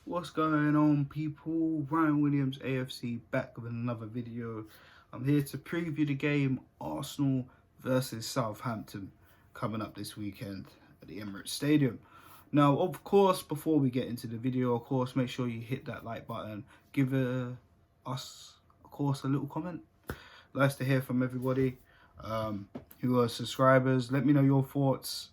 What's going on, people? Ryan Williams, AFC, back with another video. I'm here to preview the game Arsenal versus Southampton coming up this weekend at the Emirates Stadium. Now, of course, before we get into the video, of course, make sure you hit that like button. Give us, of course, a little comment. Nice to hear from everybody who are subscribers. Let me know your thoughts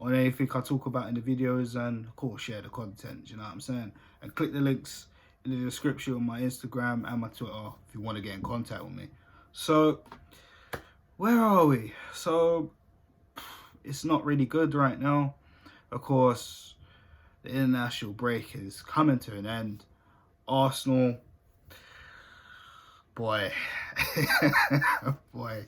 on anything I talk about in the videos, and of course share the content, you know what I'm saying? And click the links in the description on my Instagram and my Twitter if you want to get in contact with me. So where are we? So it's not really good right now. Of course, the international break is coming to an end. Arsenal, boy. Boy.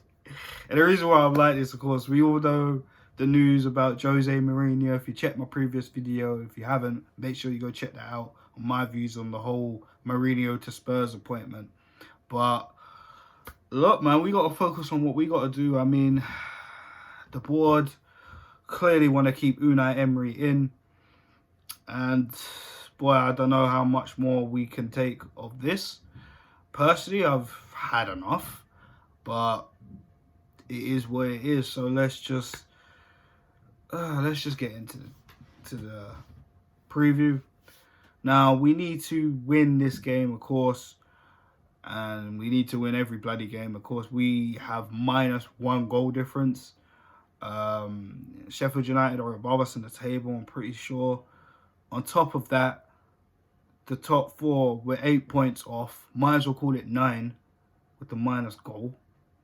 And the reason why I'm like this, of course, we all know the news about Jose Mourinho. If you check my previous video, if you haven't, make sure you go check that out on my views on the whole Mourinho to Spurs appointment. But look, man, we got to focus on what we got to do. I mean, the board clearly want to keep Unai Emery in, and boy, I don't know how much more we can take of this. Personally, I've had enough, but it is what it is. So let's just get into the preview. Now, we need to win this game, of course, and we need to win every bloody game. Of course, we have -1 goal difference. Sheffield United are above us in the table, I'm pretty sure. On top of that, the top four, we're 8 points off. Might as well call it 9 with the minus goal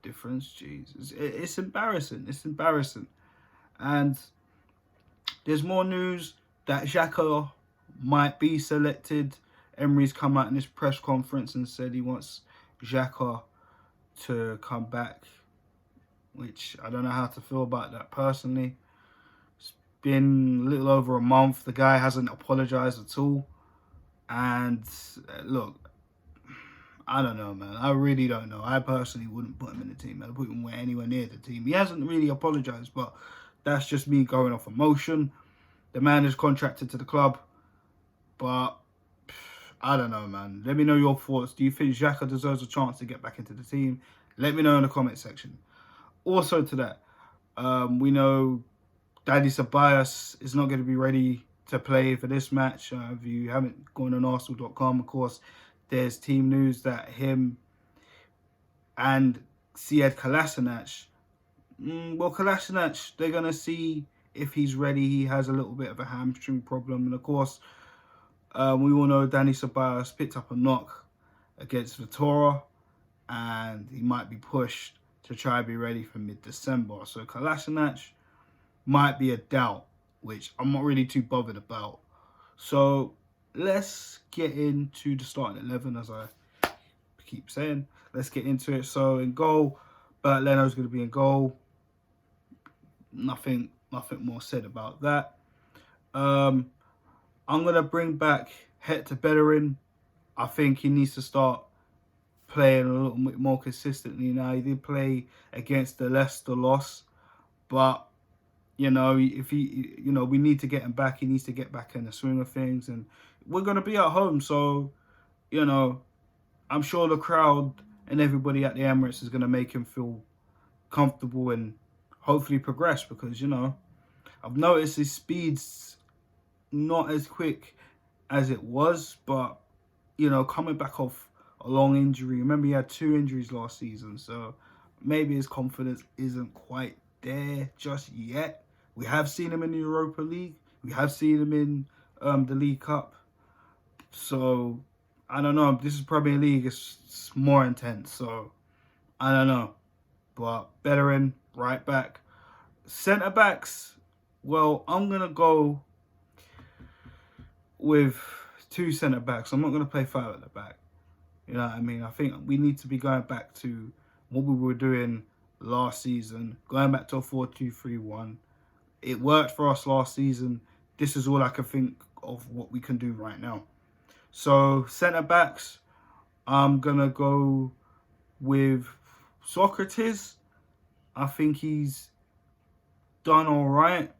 difference. Jesus, it's embarrassing. It's embarrassing. And there's more news that Xhaka might be selected. Emery's come out in this press conference and said he wants Xhaka to come back, which I don't know how to feel about that personally. It's been a little over a month. The guy hasn't apologized at all. And look, I don't know, man. I really don't know. I personally wouldn't put him in the team. I wouldn't put him anywhere near the team. He hasn't really apologized, but that's just me going off emotion. The man is contracted to the club, but I don't know, man. Let me know your thoughts. Do you think Xhaka deserves a chance to get back into the team? Let me know in the comment section. Also to that, we know Dani Ceballos is not going to be ready to play for this match. If you haven't gone on Arsenal.com, of course, there's team news that him and Sead Kolasinac, Kolasinac, they're going to see if he's ready. He has a little bit of a hamstring problem. And of course, we all know Dani Ceballos picked up a knock against Vitória, and he might be pushed to try and be ready for mid-December. So Kolasinac might be a doubt, which I'm not really too bothered about. So let's get into the starting 11, as I keep saying. Let's get into it. So in goal, Bert Leno's going to be in goal. Nothing more said about that. I'm going to bring back Hector Bellerin. I think he needs to start playing a little bit more consistently now. He did play against the Leicester loss, but you know, if he, we need to get him back. He needs to get back in the swing of things, and we're going to be at home. So, I'm sure the crowd and everybody at the Emirates is going to make him feel comfortable and hopefully progress, because, I've noticed his speed's not as quick as it was, but, coming back off a long injury. Remember, he had 2 injuries last season, so maybe his confidence isn't quite there just yet. We have seen him in the Europa League. We have seen him in the League Cup. So, I don't know. This is Premier League. It's more intense. So, I don't know. But Bellerin, right back. Centre-backs, well, I'm going to go with 2 centre-backs. I'm not going to play 5 at the back. You know what I mean? I think we need to be going back to what we were doing last season, going back to a 4-2-3-1. It worked for us last season. This is all I can think of what we can do right now. So, centre-backs, I'm going to go with Socrates. I think he's done all right.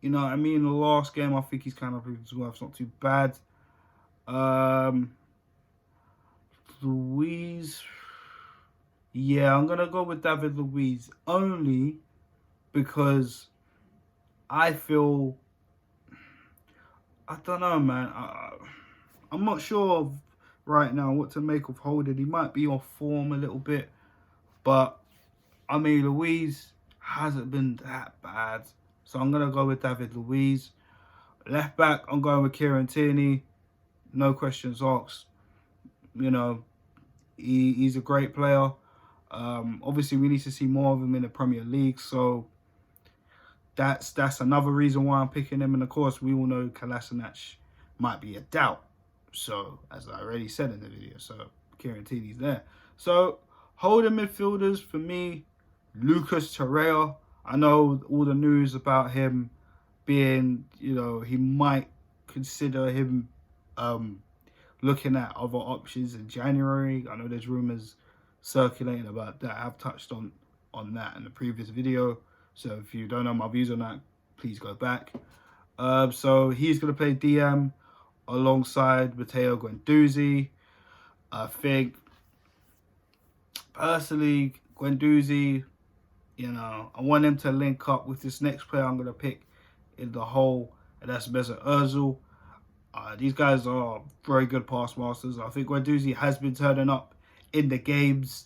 You know what I mean? The last game, I think he's kind of proved his worth. It's not too bad. Luiz. Yeah, I'm going to go with David Luiz only because I feel, I don't know, man. I'm not sure right now what to make of Holding. He might be off form a little bit, but I mean, Luiz hasn't been that bad. So I'm going to go with David Luiz. Left back, I'm going with Kieran Tierney. No questions asked. You know, he's a great player. Obviously, we need to see more of him in the Premier League. So that's another reason why I'm picking him. And of course, we all know Kolasinac might be a doubt. So, as I already said in the video, so Kieran Tierney's there. So, holding midfielders for me, Lucas Torreira. I know all the news about him being, you know, he might consider him looking at other options in January. I know there's rumours circulating about that. I've touched on that in the previous video. So if you don't know my views on that, please go back. So he's going to play DM alongside Matteo Guendouzi. I think, personally, Guendouzi, you know, I want him to link up with this next player I'm going to pick in the whole, and that's Mesut Ozil. These guys are very good pass masters. I think Guendouzi has been turning up in the games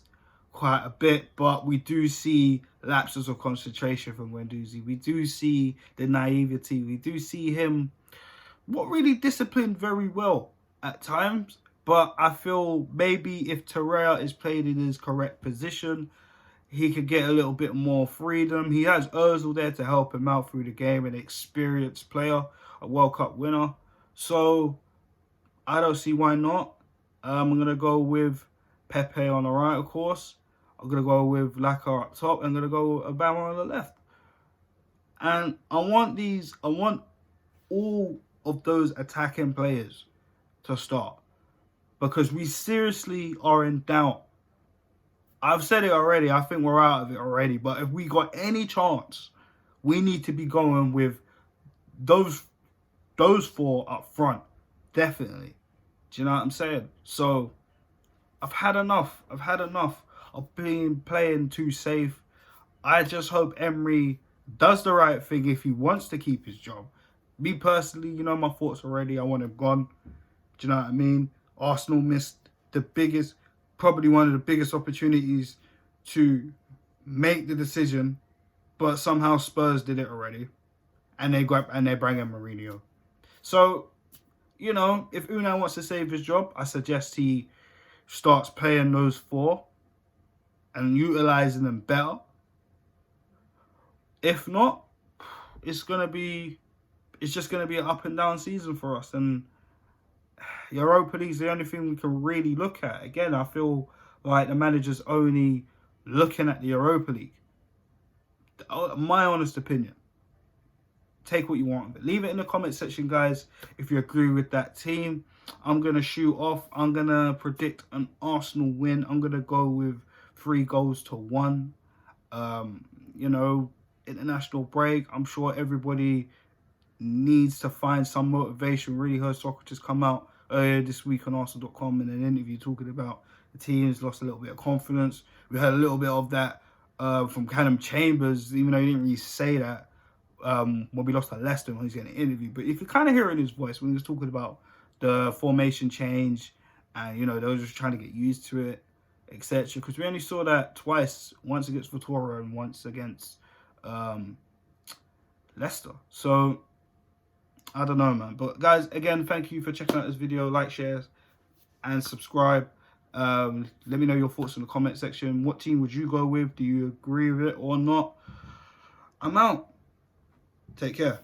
quite a bit, but we do see lapses of concentration from Guendouzi. We do see the naivety. We do see him not really disciplined very well at times, but I feel maybe if Torreira is played in his correct position, he could get a little bit more freedom. He has Ozil there to help him out through the game, an experienced player, a World Cup winner. So I don't see why not. I'm going to go with Pepe on the right, of course. I'm going to go with Laka up top. I'm going to go with Aubameyang on the left. And I want all of those attacking players to start, because we seriously are in doubt. I've said it already. I think we're out of it already. But if we got any chance, we need to be going with those four up front. Definitely. Do you know what I'm saying? So I've had enough. I've had enough of playing too safe. I just hope Emery does the right thing if he wants to keep his job. Me personally, you know my thoughts already. I want him gone. Do you know what I mean? Arsenal missed probably one of the biggest opportunities to make the decision, but somehow Spurs did it already, and they bring in Mourinho. So, you know, if Unai wants to save his job, I suggest he starts playing those four and utilising them better. If not, it's just gonna be an up and down season for us. And Europa League's the only thing we can really look at. Again, I feel like the manager's only looking at the Europa League. My honest opinion. Take what you want. But leave it in the comment section, guys, if you agree with that team. I'm going to shoot off. I'm going to predict an Arsenal win. I'm going to go with 3-1. You know, international break. I'm sure everybody needs to find some motivation. Really heard Socrates come out earlier this week on Arsenal.com in an interview talking about the team's lost a little bit of confidence. We heard a little bit of that from Callum Chambers, even though he didn't really say that when we lost to Leicester when he was getting an interview. But if you kind of hear in his voice when he was talking about the formation change and, you know, they were just trying to get used to it, etc. Because we only saw that twice, once against Vitória and once against Leicester. So I don't know, man. But guys, again, thank you for checking out this video. Like, share, and subscribe. Let me know your thoughts in the comment section. What team would you go with? Do you agree with it or not? I'm out. Take care.